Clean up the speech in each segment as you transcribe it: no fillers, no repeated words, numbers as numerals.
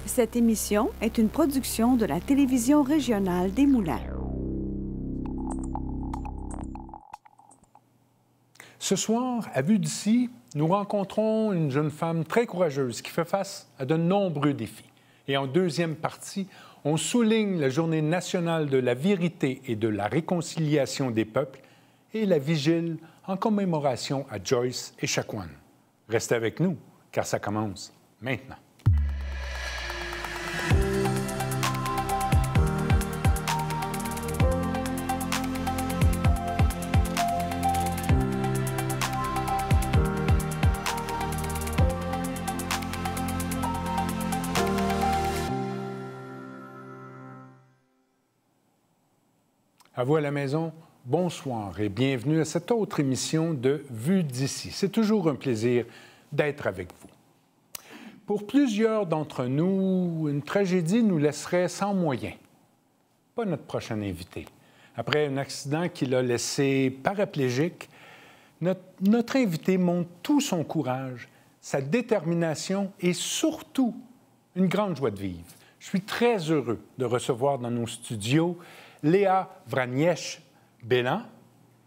Cette émission est une production de la télévision régionale des Moulins. Ce soir, à Vue d'ici, nous rencontrons une jeune femme très courageuse qui fait face à de nombreux défis. Et en deuxième partie, on souligne la Journée nationale de la vérité et de la réconciliation des peuples et la vigile en commémoration à Joyce et Echaquan. Restez avec nous, car ça commence maintenant. À vous à la maison, bonsoir et bienvenue à cette autre émission de Vue d'ici. C'est toujours un plaisir d'être avec vous. Pour plusieurs d'entre nous, une tragédie nous laisserait sans moyens. Pas notre prochain invité. Après un accident qui l'a laissé paraplégique, notre invité montre tout son courage, sa détermination et surtout une grande joie de vivre. Je suis très heureux de recevoir dans nos studios Léa Vranièche-Bélan,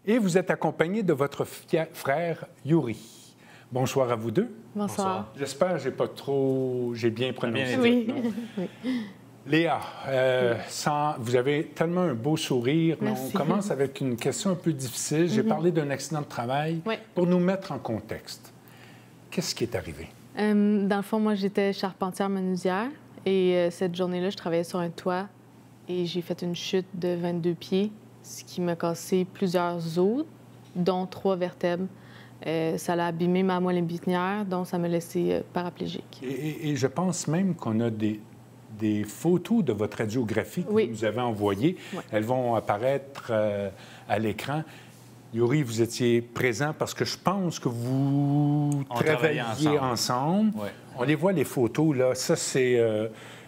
et vous êtes accompagnée de votre frère Yuri. Bonsoir à vous deux. Bonsoir. J'espère que j'ai bien prononcé. Oui. Oui. Léa, vous avez tellement un beau sourire. Merci. On commence avec une question un peu difficile. J'ai parlé d'un accident de travail. Oui. Pour nous mettre en contexte, qu'est-ce qui est arrivé? Dans le fond, moi, j'étais charpentière menuisière et cette journée-là, je travaillais sur un toit et j'ai fait une chute de 22 pieds, ce qui m'a cassé plusieurs os, dont 3 vertèbres. Ça l'a abîmé ma moelle épinière, donc ça m'a laissé paraplégique. Et je pense même qu'on a des photos de votre radiographie que Oui. vous nous avez envoyées. Oui. Elles vont apparaître à l'écran. Yuri, vous étiez présent parce que je pense que vous travailliez ensemble. Ouais. On les voit, les photos, là. Ça, c'est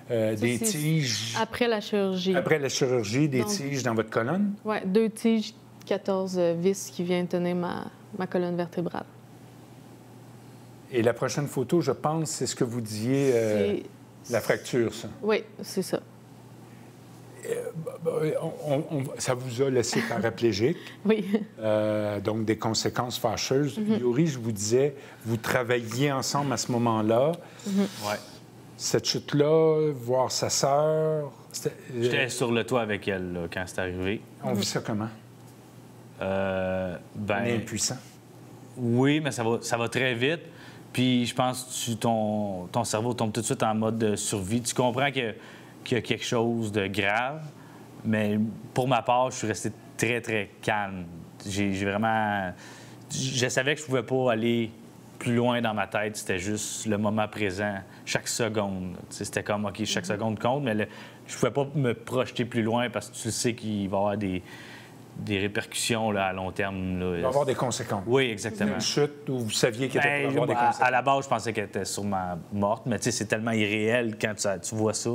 des tiges... Après la chirurgie. Après la chirurgie, des Donc, tiges dans votre colonne? Oui, 2 tiges, 14 vis qui viennent tenir ma colonne vertébrale. Et la prochaine photo, je pense, c'est ce que vous disiez, la fracture, ça. Oui, c'est ça. Ça vous a laissé paraplégique. Oui. Donc, des conséquences fâcheuses. Yuri, je vous disais, vous travailliez ensemble à ce moment-là. Ouais. Cette chute-là, voir sa sœur... J'étais sur le toit avec elle là, quand c'est arrivé. On vit ça comment? On est impuissant. Oui, mais ça va très vite. Puis je pense que ton cerveau tombe tout de suite en mode de survie. Tu comprends qu'il y a quelque chose de grave, mais pour ma part, je suis resté très, très calme. J'ai vraiment... Je savais que je pouvais pas aller plus loin dans ma tête. C'était juste le moment présent, chaque seconde. C'était comme, OK, chaque seconde compte, mais je pouvais pas me projeter plus loin parce que tu sais qu'il va y avoir des répercussions là, à long terme. Là. Il va y avoir des conséquences. Oui, exactement. Une chute où vous saviez qu'il était pour avoir des conséquences. À la base, je pensais qu'elle était sûrement morte, mais tu sais, c'est tellement irréel quand tu vois ça.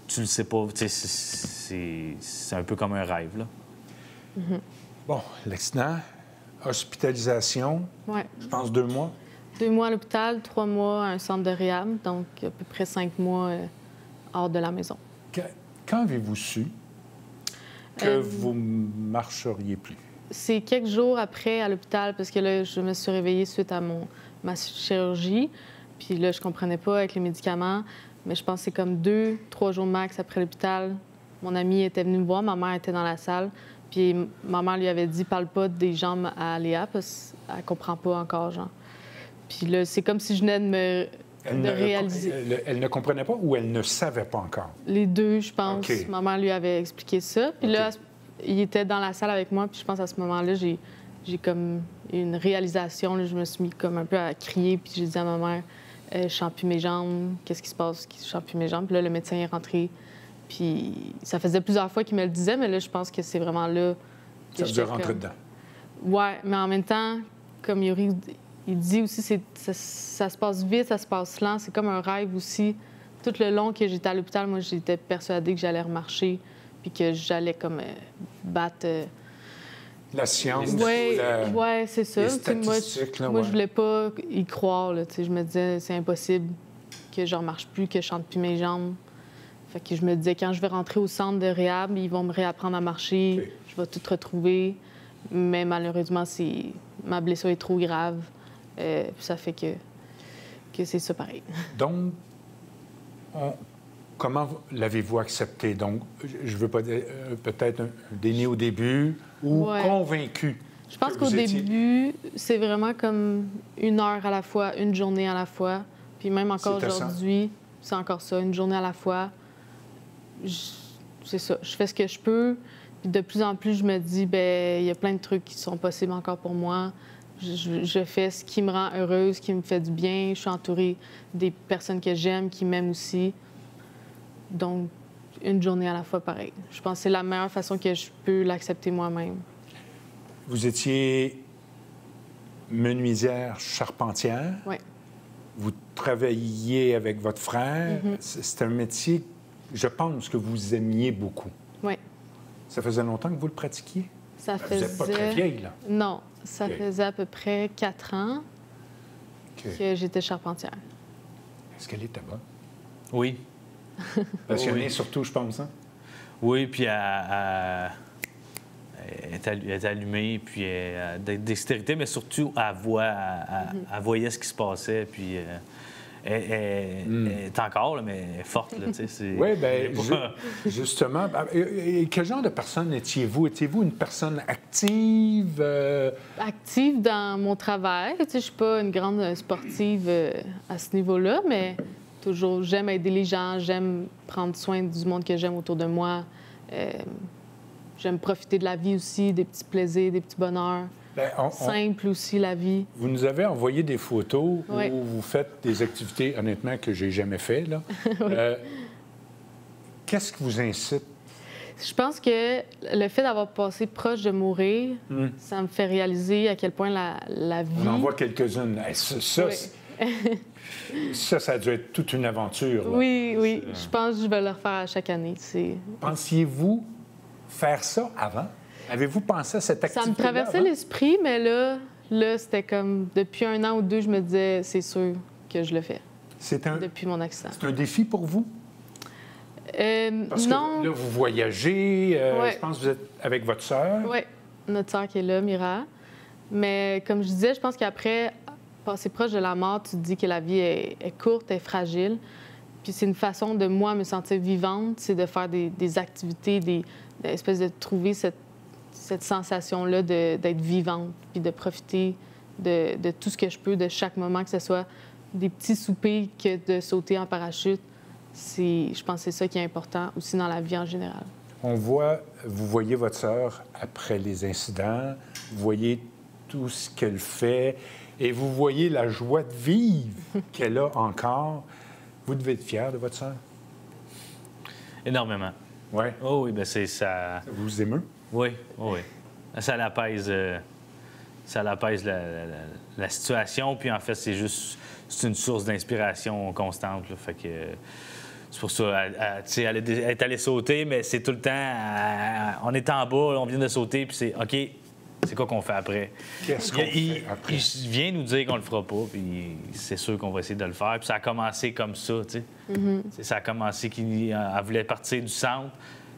Tu le sais pas. Tu sais, c'est un peu comme un rêve, là. Bon, l'accident, hospitalisation, Ouais. je pense 2 mois. 2 mois à l'hôpital, 3 mois à un centre de réhab, donc à peu près 5 mois hors de la maison. Quand avez-vous su que vous marcheriez plus? C'est quelques jours après à l'hôpital, parce que là, je me suis réveillée suite à ma chirurgie. Puis là, je comprenais pas avec les médicaments, mais je pense que c'est comme 2-3 jours max après l'hôpital. Mon amie était venue me voir, ma mère était dans la salle. Puis ma mère lui avait dit « Parle pas des jambes à Léa, parce qu'elle comprend pas encore, genre. » Puis là, c'est comme si je venais de réaliser. Elle ne comprenait pas ou elle ne savait pas encore? Les deux, je pense. OK. Ma mère lui avait expliqué ça. Puis là, il était dans la salle avec moi. Puis je pense à ce moment-là, j'ai comme une réalisation. Là, je me suis mis comme un peu à crier. Puis j'ai dit à ma mère, je sens plus mes jambes. Qu'est-ce qui se passe? Je sens plus mes jambes. Puis là, le médecin est rentré. Puis ça faisait plusieurs fois qu'il me le disait, mais là, je pense que c'est vraiment là que Ça vous a rentré dedans? Ouais, mais en même temps, comme Yuri, il dit aussi, ça se passe vite, ça se passe lent. C'est comme un rêve aussi. Tout le long que j'étais à l'hôpital, moi, j'étais persuadée que j'allais remarcher puis que j'allais comme battre... La science, ouais, c'est ça. les statistiques. Moi, je voulais pas y croire. Là, je me disais, c'est impossible que je ne remarche plus, que je chante plus mes jambes. Fait que je me disais, quand je vais rentrer au centre de réhab, ils vont me réapprendre à marcher, OK. je vais tout retrouver. Mais malheureusement, ma blessure est trop grave. Puis ça fait que c'est ça pareil. Donc, comment l'avez-vous accepté? Donc, je veux pas dire peut-être un déni au début ou Ouais. convaincu? Je pense que qu'au vous étiez- début, c'est vraiment comme 1 heure à la fois, une journée à la fois. Puis même encore C'était ça. aujourd'hui, c'est encore ça, une journée à la fois. C'est ça, je fais ce que je peux. Puis de plus en plus, je me dis, ben il y a plein de trucs qui sont possibles encore pour moi. Je fais ce qui me rend heureuse, qui me fait du bien. Je suis entourée des personnes que j'aime, qui m'aiment aussi. Donc, une journée à la fois, pareil. Je pense que c'est la meilleure façon que je peux l'accepter moi-même. Vous étiez menuisière charpentière. Oui. Vous travailliez avec votre frère. Mm-hmm. C'est un métier, je pense, que vous aimiez beaucoup. Oui. Ça faisait longtemps que vous le pratiquiez? Ça Vous n'êtes pas très faisait... vieille, là. Non, ça OK. faisait à peu près 4 ans OK. que j'étais charpentière. Est-ce qu'elle était bonne? Oui. Passionnée Oui. surtout, je pense, hein? Oui, puis elle est allumée, puis dextérité, mais surtout, elle voyait ce qui se passait, puis elle est encore, là, mais elle est forte, là, tu sais. Oui, bien, elle est pas- justement. Et quel genre de personne étiez-vous? Étiez-vous une personne active? Active dans mon travail. Tu sais, je suis pas une grande sportive à ce niveau-là, mais toujours, j'aime aider les gens, j'aime prendre soin du monde que j'aime autour de moi. J'aime profiter de la vie aussi, des petits plaisirs, des petits bonheurs. Ben, Simple aussi, la vie. vous nous avez envoyé des photos Oui. où vous faites des activités, honnêtement, que j'ai jamais fait, là. Qu'est-ce qui vous incite? Je pense que le fait d'avoir passé proche de mourir, ça me fait réaliser à quel point la vie... On en voit quelques-unes. Hey, Oui. ça a dû être toute une aventure, là. Oui, oui. Je pense que je vais le refaire à chaque année. Pensiez-vous faire ça avant? Avez-vous pensé à cette activité? Ça me traversait l'esprit, mais là c'était comme... Depuis 1 an ou 2, je me disais, c'est sûr que je le fais, C'est un depuis mon accident. défi pour vous? Parce non. que là, vous voyagez, Ouais. je pense que vous êtes avec votre sœur. Oui, notre sœur qui est là, Mira. Mais comme je disais, je pense qu'après, passer proche de la mort, tu te dis que la vie est courte, est fragile. Puis c'est une façon de, moi, me sentir vivante, c'est de faire des activités, d'espèce de trouver cette sensation-là d'être vivante, puis de profiter de tout ce que je peux, de chaque moment, que ce soit des petits soupers que de sauter en parachute. Je pense que c'est ça qui est important aussi dans la vie en général. Vous voyez votre sœur après les incidents, vous voyez tout ce qu'elle fait et vous voyez la joie de vivre qu'elle a encore. Vous devez être fier de votre sœur. Énormément. Oui. Oh oui, bien c'est ça. Ça vous émeut? Oui, oui. Ça l'apaise la situation, puis en fait, c'est une source d'inspiration constante, là, fait que c'est pour ça, tu sais, elle est allée sauter, mais c'est tout le temps, on est en bas, on vient de sauter, puis c'est OK, c'est quoi qu'on fait après? Qu'est-ce qu'on fait après? Il vient nous dire qu'on le fera pas, puis c'est sûr qu'on va essayer de le faire, puis ça a commencé comme ça, tu sais. Ça a commencé qu'elle voulait partir du centre.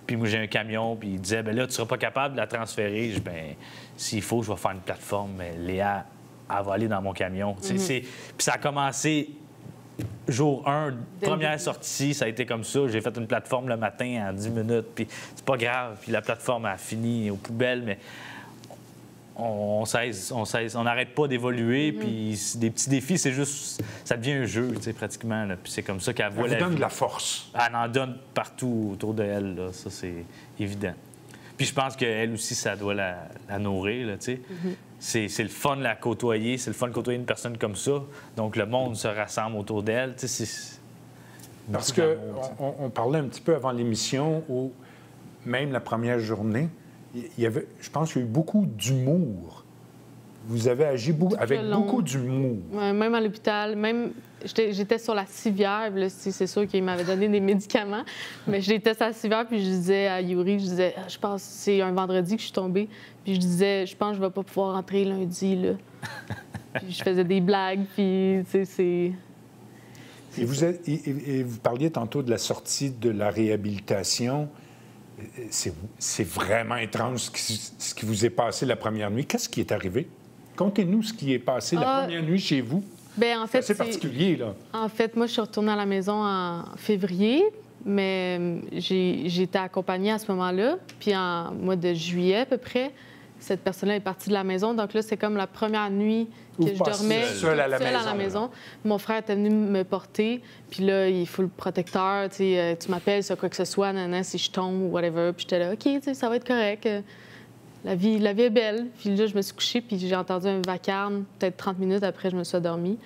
Puis moi, j'ai un camion, puis il disait, ben là, tu seras pas capable de la transférer. Je dis, ben s'il faut, je vais faire une plateforme, mais Léa, elle va aller dans mon camion. Tu sais, Puis ça a commencé jour 1, première sortie, ça a été comme ça. J'ai fait une plateforme le matin en 10 minutes, puis c'est pas grave. Puis la plateforme a fini aux poubelles, mais on n'arrête pas d'évoluer, puis des petits défis, c'est juste, ça devient un jeu, tu sais, pratiquement. Là. Puis c'est comme ça qu'elle voit Elle vous la donne vie. de la force. Elle en donne partout autour d'elle, là. Ça, c'est évident. Puis je pense qu'elle aussi, ça doit la nourrir, là, tu sais. C'est le fun de la côtoyer, c'est le fun de côtoyer une personne comme ça. Donc le monde se rassemble autour d'elle, tu sais, c'est... Parce qu'on parlait un petit peu avant l'émission où, même la première journée, il y avait, je pense qu'il y a eu beaucoup d'humour. Vous avez agi avec beaucoup d'humour. Ouais, même à l'hôpital, même j'étais sur la civière, là, c'est sûr qu'il m'avait donné des médicaments, mais j'étais sur la civière, puis je disais à Yuri, je disais, je pense que c'est un vendredi que je suis tombée, puis je disais, je pense que je vais pas pouvoir rentrer lundi, là. Puis je faisais des blagues, puis tu sais, c'est... Et vous parliez tantôt de la sortie de la réhabilitation. C'est vraiment étrange ce qui vous est passé la première nuit. Qu'est-ce qui est arrivé? Contez-nous ce qui est passé la première nuit chez vous. Bien, en fait, c'est particulier, là. En fait, moi, je suis retournée à la maison en février, mais j'ai été accompagnée à ce moment-là. Puis en mois de juillet, à peu près, cette personne-là est partie de la maison. Donc là, c'est comme la première nuit que je dormais seule à la maison. Mon frère était venu me porter. Puis là, il faut le protecteur. Tu m'appelles sur quoi que ce soit, si je tombe ou whatever. Puis j'étais là, OK, ça va être correct. La vie est belle. Puis là, je me suis couchée, puis j'ai entendu un vacarme. Peut-être 30 minutes après, je me suis endormie.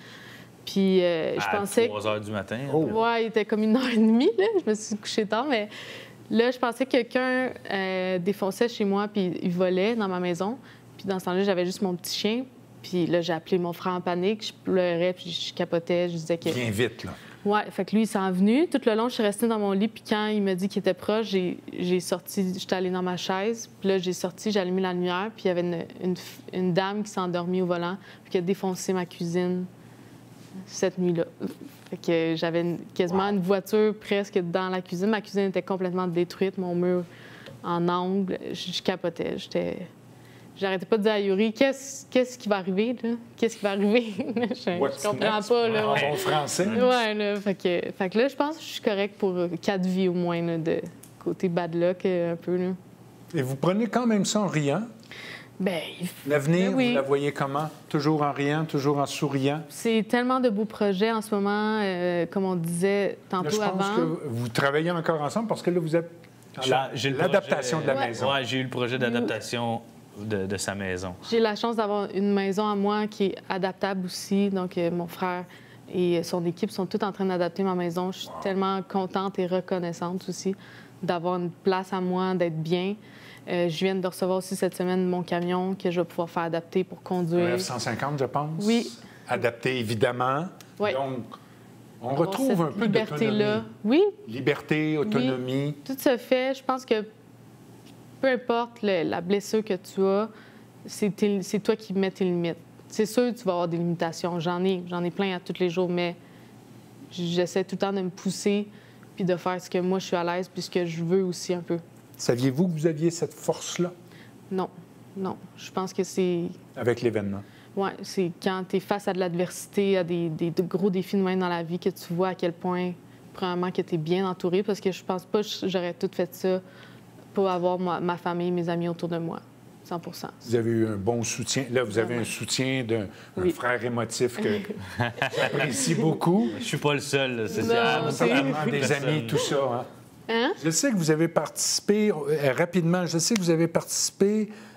Puis je pensais... À 3 heures du matin. Ouais, il était comme 1h30, là. Je me suis couchée tard, mais... Là, je pensais que quelqu'un défonçait chez moi puis il volait dans ma maison. Puis dans ce temps-là, j'avais juste mon petit chien. Puis là, j'ai appelé mon frère en panique. Je pleurais puis je capotais. Je disais que... Bien vite, là. Ouais, fait que lui, il s'en est venu. Tout le long, je suis restée dans mon lit. Puis quand il m'a dit qu'il était proche, j'ai sorti... J'étais allée dans ma chaise. Puis là, j'ai sorti, j'ai allumé la lumière. Puis il y avait une dame qui s'est endormie au volant puis qui a défoncé ma cuisine cette nuit-là. Fait que j'avais quasiment une voiture presque dans la cuisine. Ma cuisine était complètement détruite, mon mur en angle. Je capotais. J'arrêtais pas de dire à Yuri, qu'est-ce qui va arriver, là? Qu'est-ce qui va arriver? je comprends pas, là. En bon français. Ouais, là. Fait que là, je pense que je suis correcte pour 4 vies au moins, là, de côté bad luck, un peu, là. Et vous prenez quand même ça en riant? Bien, l'avenir, oui. Vous la voyez comment? Toujours en riant, toujours en souriant? C'est tellement de beaux projets en ce moment, comme on disait tantôt avant. Je pense que vous travaillez encore ensemble parce que là, vous êtes l'adaptation de la maison. Oui, j'ai eu le projet d'adaptation de sa maison. J'ai la chance d'avoir une maison à moi qui est adaptable aussi. Donc, mon frère et son équipe sont tous en train d'adapter ma maison. Je suis tellement contente et reconnaissante aussi d'avoir une place à moi, d'être bien. Je viens de recevoir aussi cette semaine mon camion que je vais pouvoir faire adapter pour conduire. Un F-150, je pense. Oui. Adapté, évidemment. Oui. Donc, on retrouve un peu liberté-là. Oui. Liberté, autonomie. Oui. Tout se fait. Je pense que peu importe la blessure que tu as, c'est toi qui mets tes limites. C'est sûr que tu vas avoir des limitations. J'en ai plein à tous les jours, mais j'essaie tout le temps de me pousser puis de faire ce que moi, je suis à l'aise puis ce que je veux aussi un peu. Saviez-vous que vous aviez cette force-là? Non. Je pense que c'est... Avec l'événement? Oui, c'est quand tu es face à de l'adversité, à des gros défis de même dans la vie, que tu vois à quel point, premièrement, que tu es bien entouré, parce que je pense pas que j'aurais tout fait ça pour avoir ma famille, mes amis autour de moi, 100 %. Vous avez eu un bon soutien. Là, vous avez un soutien d'un frère émotif que j'apprécie beaucoup. Je suis pas le seul. C'est des amis, tout ça. Hein? Je sais que vous avez participé, rapidement,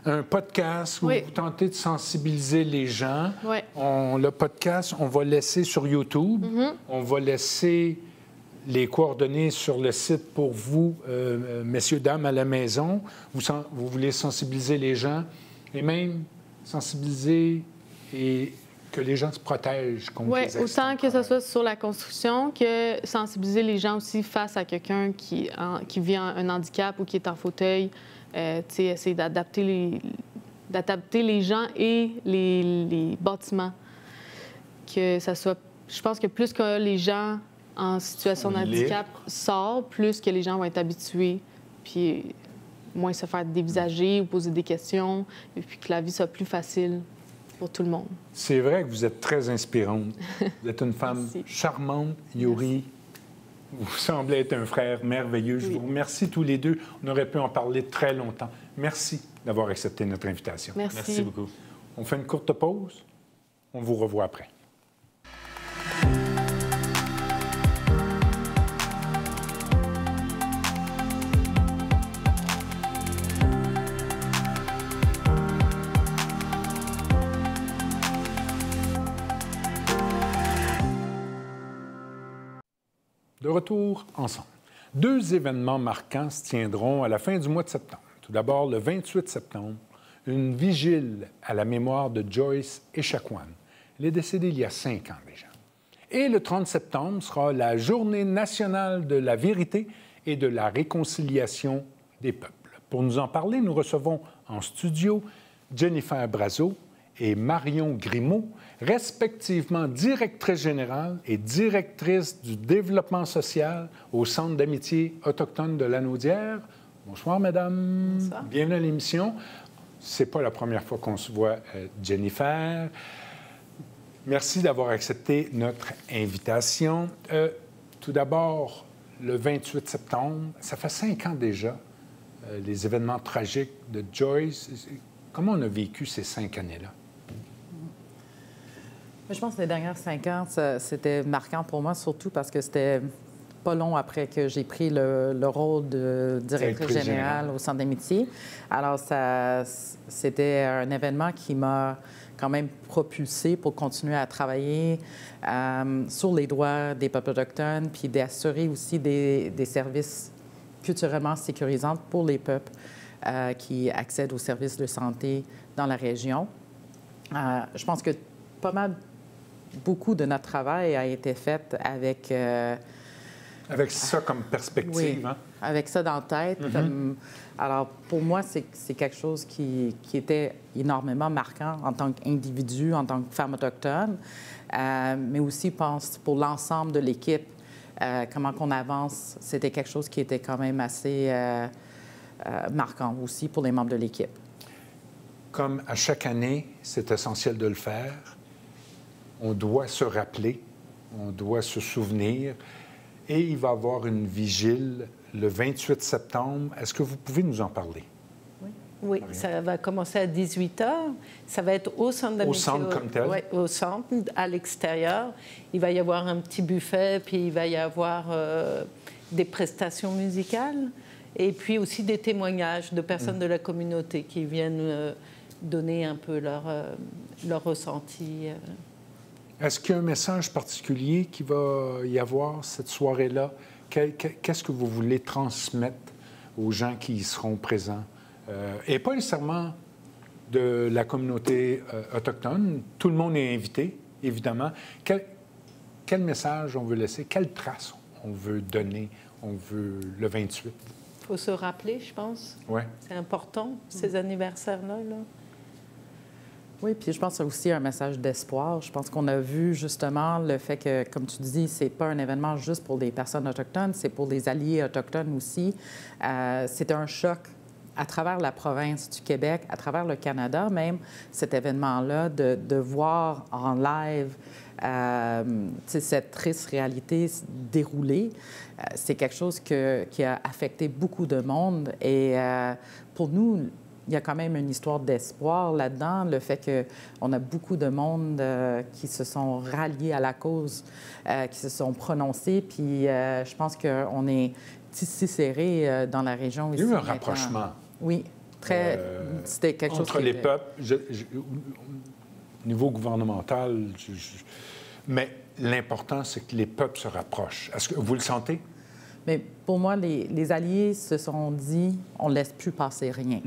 à un podcast où vous tentez de sensibiliser les gens. Oui. Le podcast, on va laisser sur YouTube. On va laisser les coordonnées sur le site pour vous, messieurs, dames, à la maison. Vous voulez sensibiliser les gens et même sensibiliser et que les gens se protègent contre les accidents. Oui, autant que ce soit sur la construction que sensibiliser les gens aussi face à quelqu'un qui vit un handicap ou qui est en fauteuil. Essayer d'adapter les gens et les bâtiments. Que ça soit... Je pense que plus que les gens en situation de handicap sortent, plus que les gens vont être habitués, puis moins se faire dévisager ou poser des questions, et puis que la vie soit plus facile pour tout le monde. C'est vrai que vous êtes très inspirante. Vous êtes une femme charmante, Yuri. Vous semblez être un frère merveilleux. Je vous remercie tous les deux. On aurait pu en parler très longtemps. Merci d'avoir accepté notre invitation. Merci beaucoup. On fait une courte pause. On vous revoit après. De retour ensemble. 2 événements marquants se tiendront à la fin du mois de septembre. Tout d'abord, le 28 septembre, une vigile à la mémoire de Joyce Echaquan. Elle est décédée il y a 5 ans déjà. Et le 30 septembre sera la Journée nationale de la vérité et de la réconciliation des peuples. Pour nous en parler, nous recevons en studio Jennifer Brazeau. et Marion Grimaud, respectivement directrice générale et directrice du développement social au Centre d'amitié autochtone de Lanaudière. Bonsoir, mesdames. Bonsoir. Bienvenue à l'émission. C'est pas la première fois qu'on se voit, Jennifer. Merci d'avoir accepté notre invitation. Tout d'abord, le 28 septembre, ça fait 5 ans déjà, les événements tragiques de Joyce. Comment on a vécu ces 5 années-là? Je pense que les dernières 5 ans, c'était marquant pour moi, surtout parce que c'était pas long après que j'ai pris le rôle de directrice générale au Centre d'amitié. Alors, c'était un événement qui m'a quand même propulsée pour continuer à travailler sur les droits des peuples autochtones, puis d'assurer aussi des services culturellement sécurisants pour les peuples qui accèdent aux services de santé dans la région. Je pense que beaucoup de notre travail a été fait avec... Avec ça comme perspective, oui, hein? Avec ça dans la tête. Alors, pour moi, c'est quelque chose qui était énormément marquant en tant qu'individu, en tant que femme autochtone, mais aussi, je pense, pour l'ensemble de l'équipe, comment qu'on avance, c'était quelque chose qui était quand même assez marquant aussi pour les membres de l'équipe. Comme à chaque année, c'est essentiel de le faire. On doit se rappeler, on doit se souvenir. Et il va y avoir une vigile le 28 septembre. Est-ce que vous pouvez nous en parler? Oui, ça va commencer à 18 h. Ça va être au centre d'amitié. Au centre comme tel? Oui, au centre, à l'extérieur. Il va y avoir un petit buffet, puis il va y avoir des prestations musicales et puis aussi des témoignages de personnes de la communauté qui viennent donner un peu leur ressenti. Est-ce qu'il y a un message particulier qui va y avoir cette soirée-là? Qu'est-ce que vous voulez transmettre aux gens qui y seront présents? Et pas nécessairement de la communauté autochtone. Tout le monde est invité, évidemment. Quel message on veut laisser? Quelle trace on veut donner? On veut le 28? Il faut se rappeler, je pense. Oui. C'est important, ces anniversaires-là. Là. Oui, puis je pense que c'est aussi un message d'espoir. Je pense qu'on a vu justement le fait que, comme tu dis, c'est pas un événement juste pour les personnes autochtones, c'est pour les alliés autochtones aussi. C'était un choc à travers la province du Québec, à travers le Canada même, cet événement-là, de voir en live cette triste réalité dérouler. C'est quelque chose qui a affecté beaucoup de monde. Et pour nous, il y a quand même une histoire d'espoir là-dedans, le fait qu'on a beaucoup de monde qui se sont ralliés à la cause, qui se sont prononcés, puis je pense qu'on est tissé serré dans la région ici. Il y a eu un maintenant. rapprochement. Oui, très. C'était quelque chose entre les peuples, au niveau gouvernemental, mais l'important, c'est que les peuples se rapprochent. Est-ce que vous le sentez? Mais pour moi, les alliés se sont dit, on ne laisse plus passer rien.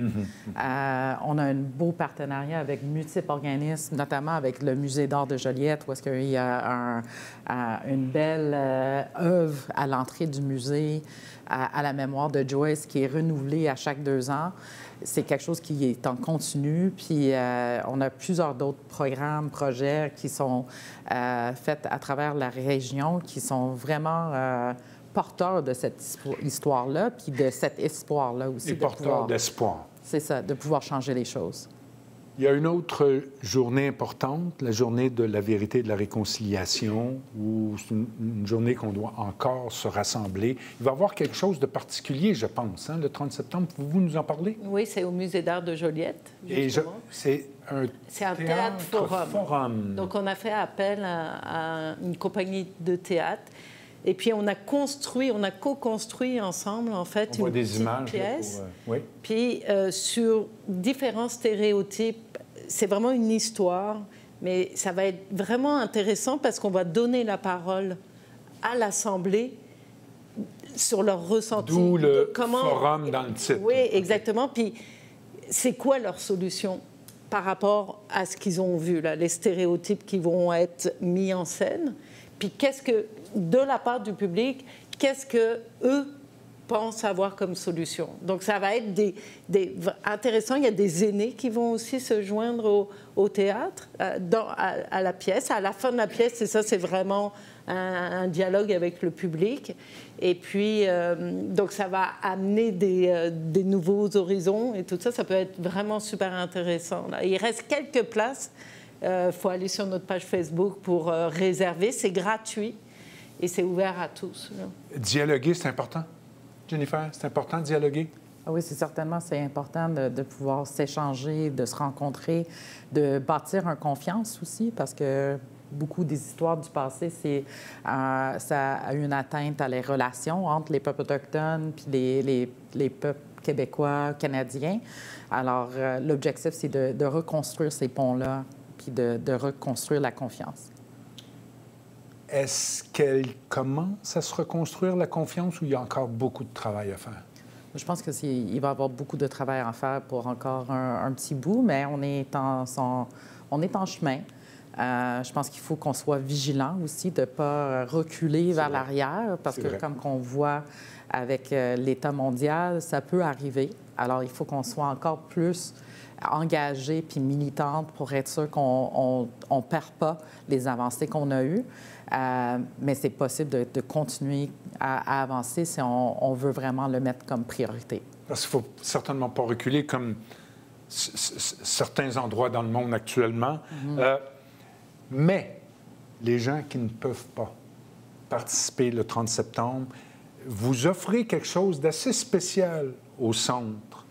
On a un beau partenariat avec multiples organismes, notamment avec le Musée d'art de Joliette, où est-ce qu'il y a une belle œuvre à l'entrée du musée à la mémoire de Joyce qui est renouvelée à chaque 2 ans. C'est quelque chose qui est en continu. Puis on a plusieurs d'autres programmes, projets qui sont faits à travers la région, qui sont vraiment porteurs de cette histoire-là, puis de cet espoir-là aussi. Et porteurs d'espoir. C'est ça, de pouvoir changer les choses. Il y a une autre journée importante, la journée de la vérité et de la réconciliation, où c'est une journée qu'on doit encore se rassembler. Il va y avoir quelque chose de particulier, je pense, hein, le 30 septembre. Pouvez-vous nous en parler? Oui, c'est au Musée d'art de Joliette, justement. C'est un théâtre forum. Donc, on a fait appel à une compagnie de théâtre. Et puis, on a co-construit ensemble, en fait, on voit une des petite images pièce. oui. Puis, sur différents stéréotypes, c'est vraiment une histoire, mais ça va être vraiment intéressant parce qu'on va donner la parole à l'Assemblée sur leur ressenti. D'où le forum dans le titre. Oui, exactement. Puis, c'est quoi leur solution par rapport à ce qu'ils ont vu, là, les stéréotypes qui vont être mis en scène? Puis qu'est-ce que, de la part du public, qu'est-ce que eux pense avoir comme solution. Donc ça va être intéressant. Il y a des aînés qui vont aussi se joindre au théâtre, à la pièce. À la fin de la pièce, et ça, c'est vraiment un dialogue avec le public. Et puis, donc ça va amener des nouveaux horizons et tout ça. Ça peut être vraiment super intéressant. Là. Il reste quelques places. Il faut aller sur notre page Facebook pour réserver. C'est gratuit et c'est ouvert à tous. Là. Dialoguer, c'est important? Jennifer, c'est important de dialoguer? Ah oui, c'est important de pouvoir s'échanger, de se rencontrer, de bâtir une confiance aussi, parce que beaucoup des histoires du passé, ça a eu une atteinte à les relations entre les peuples autochtones puis les peuples québécois, canadiens. Alors, l'objectif, c'est de reconstruire ces ponts-là puis de reconstruire la confiance. Est-ce qu'elle commence à se reconstruire, la confiance, ou il y a encore beaucoup de travail à faire? Je pense qu'il va y avoir beaucoup de travail à faire pour encore un petit bout, mais on est en chemin. Je pense qu'il faut qu'on soit vigilant aussi, de ne pas reculer vers l'arrière, parce que comme qu'on voit avec l'État mondial, ça peut arriver. Alors, il faut qu'on soit encore plus engagé puis militante pour être sûr qu'on ne perd pas les avancées qu'on a eues. Mais c'est possible de continuer à avancer si on veut vraiment le mettre comme priorité. Parce qu'il ne faut certainement pas reculer comme certains endroits dans le monde actuellement. Mais les gens qui ne peuvent pas participer le 30 septembre, vous offrez quelque chose d'assez spécial au centre.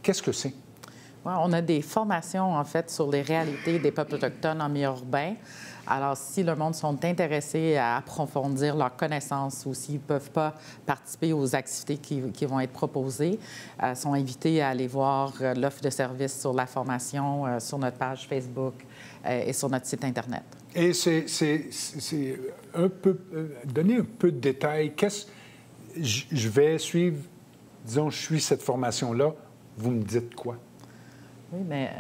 Qu'est-ce que c'est? Ouais, on a des formations, en fait, sur les réalités des peuples autochtones en milieu urbain. Alors, si le monde sont intéressés à approfondir leurs connaissances ou s'ils ne peuvent pas participer aux activités qui vont être proposées, sont invités à aller voir l'offre de services sur la formation sur notre page Facebook et sur notre site Internet. Et c'est un peu... donner un peu de détails. Je vais suivre, disons, je suis cette formation-là, vous me dites quoi? Oui, mais...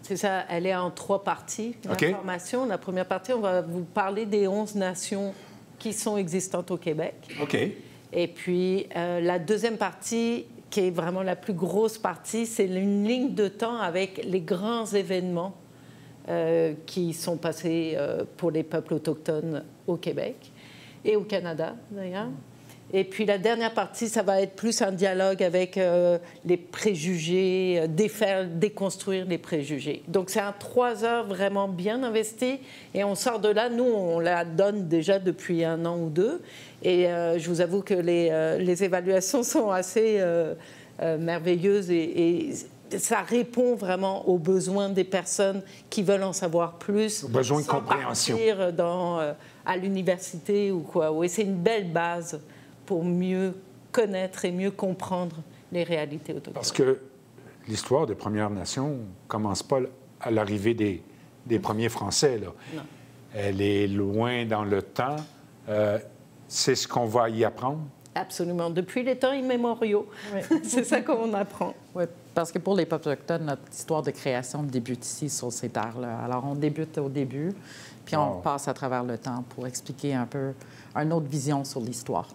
C'est ça, elle est en 3 parties. L'information, la première partie, on va vous parler des 11 nations qui sont existantes au Québec. OK. Et puis, la deuxième partie, qui est vraiment la plus grosse partie, c'est une ligne de temps avec les grands événements qui sont passés pour les peuples autochtones au Québec et au Canada, d'ailleurs. Et puis la dernière partie, ça va être plus un dialogue avec les préjugés, déconstruire les préjugés. Donc c'est un 3 heures vraiment bien investi et on sort de là. Nous, on la donne déjà depuis 1 an ou 2 et je vous avoue que les évaluations sont assez merveilleuses et ça répond vraiment aux besoins des personnes qui veulent en savoir plus. Aux besoins de compréhension. Partir à l'université ou quoi. Oui, c'est une belle base pour mieux connaître et mieux comprendre les réalités autochtones. Parce que l'histoire des Premières Nations ne commence pas à l'arrivée des premiers Français. Là. Non. Elle est loin dans le temps. C'est ce qu'on va y apprendre? Absolument. Depuis les temps immémoriaux. Oui. C'est ça qu'on apprend. Oui, parce que pour les peuples autochtones, notre histoire de création débute ici, sur ces terres-là. Alors, on débute au début, puis on passe à travers le temps pour expliquer un peu une autre vision sur l'histoire.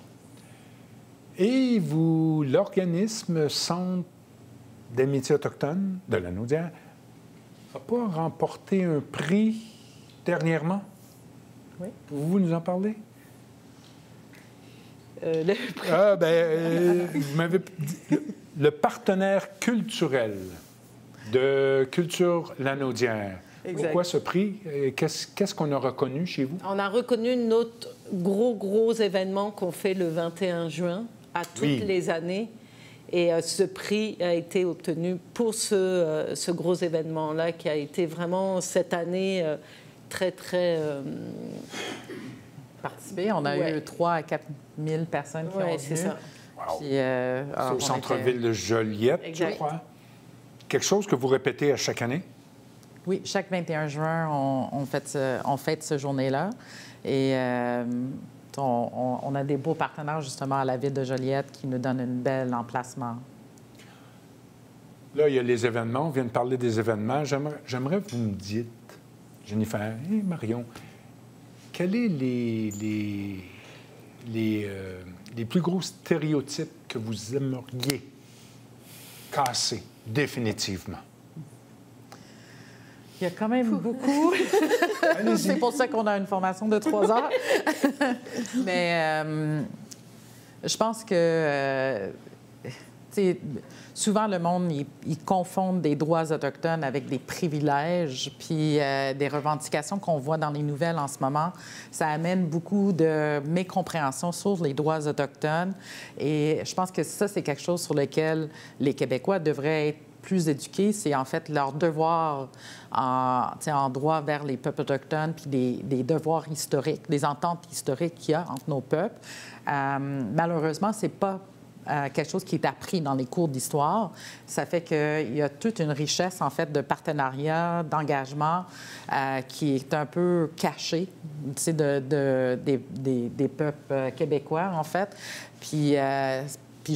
Et vous, l'organisme Centre des métiers autochtones de la Naudière, n'a pas remporté un prix dernièrement? Oui. Pouvez-vous nous en parler? Le prix... Vous m'avez dit le partenaire culturel de Culture La Naudière. Exact. Pourquoi ce prix? Qu'est-ce qu'on a reconnu chez vous? On a reconnu notre gros événement qu'on fait le 21 juin à toutes les années. Et ce prix a été obtenu pour ce gros événement-là qui a été vraiment cette année très participé. On a eu 3 à 4 000 personnes qui ont venu. c'est ça. Wow. Puis, c'est au centre-ville de Joliette, exact. je crois. Quelque chose que vous répétez à chaque année? Oui, chaque 21 juin, on fête ce journée-là. Et on a des beaux partenaires, justement, à la ville de Joliette qui nous donnent un bel emplacement. Là, il y a les événements. On vient de parler des événements. J'aimerais que vous me dites, Jennifer et Marion, quels sont les plus gros stéréotypes que vous aimeriez casser définitivement? Il y a quand même beaucoup. C'est pour ça qu'on a une formation de 3 heures. Mais je pense que souvent, le monde, il confond des droits autochtones avec des privilèges, puis des revendications qu'on voit dans les nouvelles en ce moment. Ça amène beaucoup de mécompréhension sur les droits autochtones. Et je pense que ça, c'est quelque chose sur lequel les Québécois devraient être plus éduqués. C'est en fait leur devoir en droit vers les peuples autochtones, puis des devoirs historiques, des ententes historiques qu'il y a entre nos peuples. Malheureusement, c'est pas quelque chose qui est appris dans les cours d'histoire. Ça fait qu'il y a toute une richesse, en fait, de partenariat, d'engagement qui est un peu cachée, des peuples québécois, en fait. Puis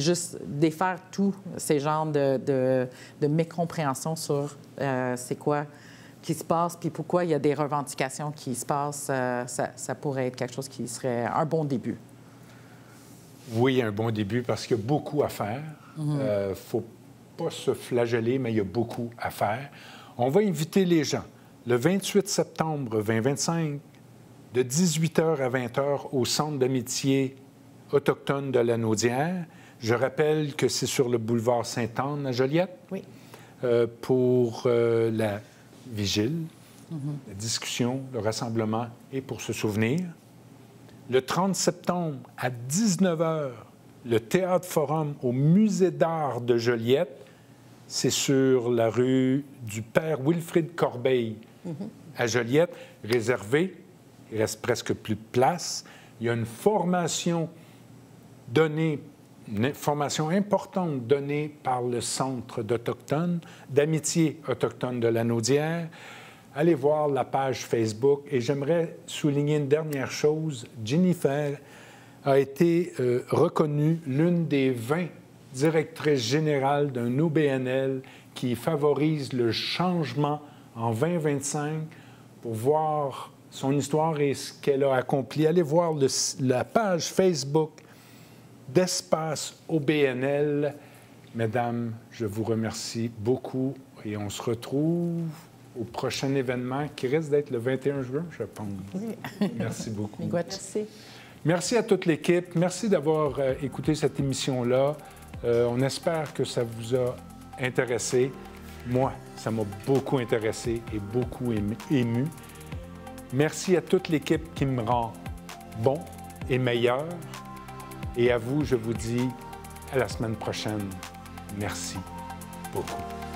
juste défaire tous ces genres de mécompréhension sur c'est quoi qui se passe, puis pourquoi il y a des revendications qui se passent, ça pourrait être quelque chose qui serait un bon début. Oui, un bon début parce qu'il y a beaucoup à faire. Il ne faut pas se flageller, mais il y a beaucoup à faire. On va inviter les gens le 28 septembre 2025 de 18h à 20h au Centre d'amitié autochtone de Lanaudière. Je rappelle que c'est sur le boulevard Sainte-Anne à Joliette. Oui. Pour la vigile, la discussion, le rassemblement et pour se souvenir. Le 30 septembre, à 19h, le Théâtre Forum au Musée d'art de Joliette. C'est sur la rue du Père Wilfrid Corbeil à Joliette, réservé. Il reste presque plus de place. Il y a une formation donnée, une formation importante donnée par le Centre d'amitié autochtone de Lanaudière. Allez voir la page Facebook. Et j'aimerais souligner une dernière chose. Jennifer a été reconnue l'une des 20 directrices générales d'un OBNL qui favorise le changement en 2025 pour voir son histoire et ce qu'elle a accompli. Allez voir la page Facebook d'Espace OBNL. Mesdames, je vous remercie beaucoup et on se retrouve au prochain événement qui risque d'être le 21 juin, je pense. Oui. Merci beaucoup. Merci. Merci à toute l'équipe. Merci d'avoir écouté cette émission-là. On espère que ça vous a intéressé. Moi, ça m'a beaucoup intéressé et beaucoup ému. Merci à toute l'équipe qui me rend bon et meilleur. Et à vous, je vous dis à la semaine prochaine. Merci beaucoup.